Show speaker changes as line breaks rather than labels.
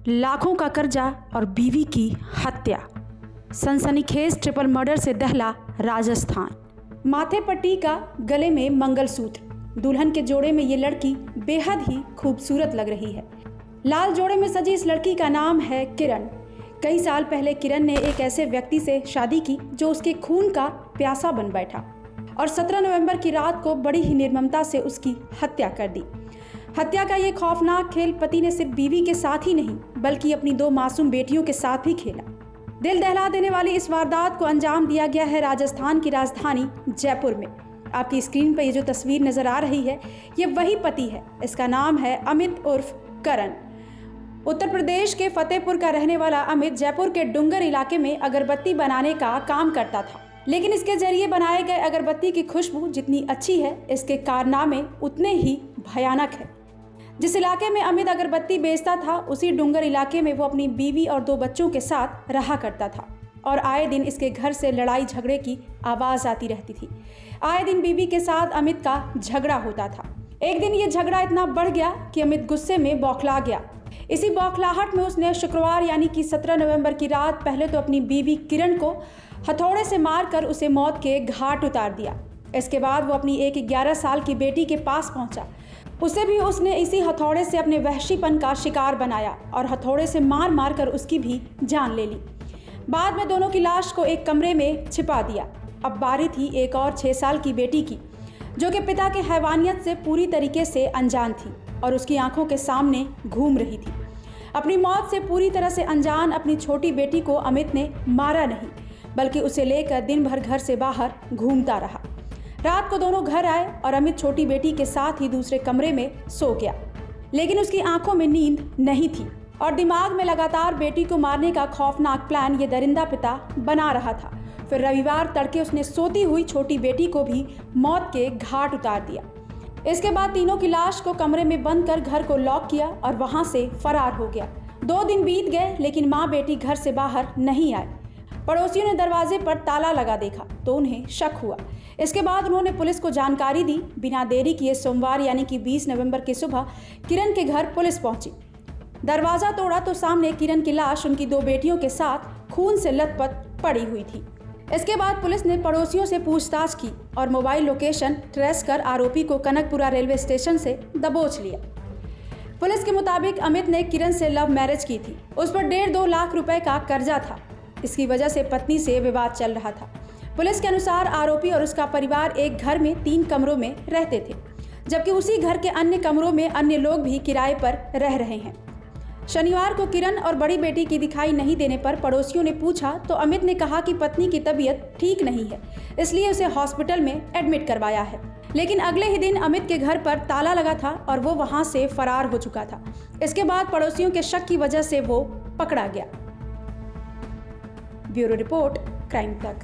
लाखों का कर्जा और बीवी की हत्या। सनसनीखेज ट्रिपल मर्डर से दहला राजस्थान। माथे पर टीका, गले में मंगलसूत्र, दुल्हन के जोड़े में ये लड़की बेहद ही खूबसूरत लग रही है। लाल जोड़े में सजी इस लड़की का नाम है किरण। कई साल पहले किरण ने एक ऐसे व्यक्ति से शादी की जो उसके खून का प्यासा बन बैठा और 17 नवंबर की रात को बड़ी ही निर्ममता से उसकी हत्या कर दी। हत्या का ये खौफनाक खेल पति ने सिर्फ बीवी के साथ ही नहीं बल्कि अपनी 2 मासूम बेटियों के साथ भी खेला। दिल दहला देने वाली इस वारदात को अंजाम दिया गया है राजस्थान की राजधानी जयपुर में। आपकी स्क्रीन पर ये जो तस्वीर नजर आ रही है ये वही पति है। इसका नाम है अमित उर्फ करण। उत्तर प्रदेश के फतेहपुर का रहने वाला अमित जयपुर के डुंगर इलाके में अगरबत्ती बनाने का काम करता था, लेकिन इसके जरिए बनाए गए अगरबत्ती की खुशबू जितनी अच्छी है, इसके कारनामे उतने ही भयानक है। जिस इलाके में अमित अगरबत्ती बेचता था उसी डुंगर इलाके में वो अपनी बीवी और 2 बच्चों के साथ रहा करता था और आए दिन इसके घर से लड़ाई झगड़े की आवाज़ आती रहती थी। आए दिन बीवी के साथ अमित का झगड़ा होता था। एक दिन ये झगड़ा इतना बढ़ गया कि अमित गुस्से में बौखला गया। इसी बौखलाहट में उसने शुक्रवार यानी कि 17 नवंबर की रात पहले तो अपनी बीवी किरण को हथौड़े से मारकर उसे मौत के घाट उतार दिया। इसके बाद वो अपनी एक 11 साल की बेटी के पास पहुंचा। उसे भी उसने इसी हथौड़े से अपने वहशीपन का शिकार बनाया और हथौड़े से मार मार कर उसकी भी जान ले ली। बाद में दोनों की लाश को एक कमरे में छिपा दिया। अब बारी थी एक और 6 साल की बेटी की, जो कि पिता के हैवानियत से पूरी तरीके से अनजान थी और उसकी आंखों के सामने घूम रही थी। अपनी मौत से पूरी तरह से अनजान अपनी छोटी बेटी को अमित ने मारा नहीं बल्कि उसे लेकर दिन भर घर से बाहर घूमता रहा। रात को दोनों घर आए और अमित छोटी बेटी के साथ ही दूसरे कमरे में सो गया, लेकिन उसकी आंखों में नींद नहीं थी और दिमाग में लगातार बेटी को मारने का खौफनाक प्लान ये दरिंदा पिता बना रहा था। फिर रविवार तड़के उसने सोती हुई छोटी बेटी को भी मौत के घाट उतार दिया। इसके बाद तीनों की लाश को कमरे में बंद कर घर को लॉक किया और वहां से फरार हो गया। 2 दिन बीत गए लेकिन माँ बेटी घर से बाहर नहीं आए। पड़ोसियों ने दरवाजे पर ताला लगा देखा तो उन्हें शक हुआ। इसके बाद उन्होंने पुलिस को जानकारी दी। बिना देरी किए सोमवार यानी कि 20 नवंबर की सुबह किरण के घर पुलिस पहुंची। दरवाजा तोड़ा तो सामने किरण की लाश उनकी 2 बेटियों के साथ खून से लथपथ पड़ी हुई थी। इसके बाद पुलिस ने पड़ोसियों से पूछताछ की और मोबाइल लोकेशन ट्रेस कर आरोपी को कनकपुरा रेलवे स्टेशन से दबोच लिया। पुलिस के मुताबिक अमित ने किरण से लव मैरिज की थी। उस पर 1.5-2 लाख रुपए का कर्जा था। इसकी वजह से पत्नी से विवाद चल रहा था। पुलिस के अनुसार आरोपी और उसका परिवार एक घर में 3 कमरों में रहते थे, जबकि उसी घर के अन्य कमरों में अन्य लोग भी किराए पर रह रहे हैं। शनिवार को किरण और बड़ी बेटी की दिखाई नहीं देने पर पड़ोसियों ने पूछा तो अमित ने कहा कि पत्नी की तबीयत ठीक नहीं है, इसलिए उसे हॉस्पिटल में एडमिट करवाया है। लेकिन अगले ही दिन अमित के घर पर ताला लगा था और वो वहां से फरार हो चुका था। इसके बाद पड़ोसियों के शक की वजह से वो पकड़ा गया। ब्यूरो रिपोर्ट, क्राइम तक।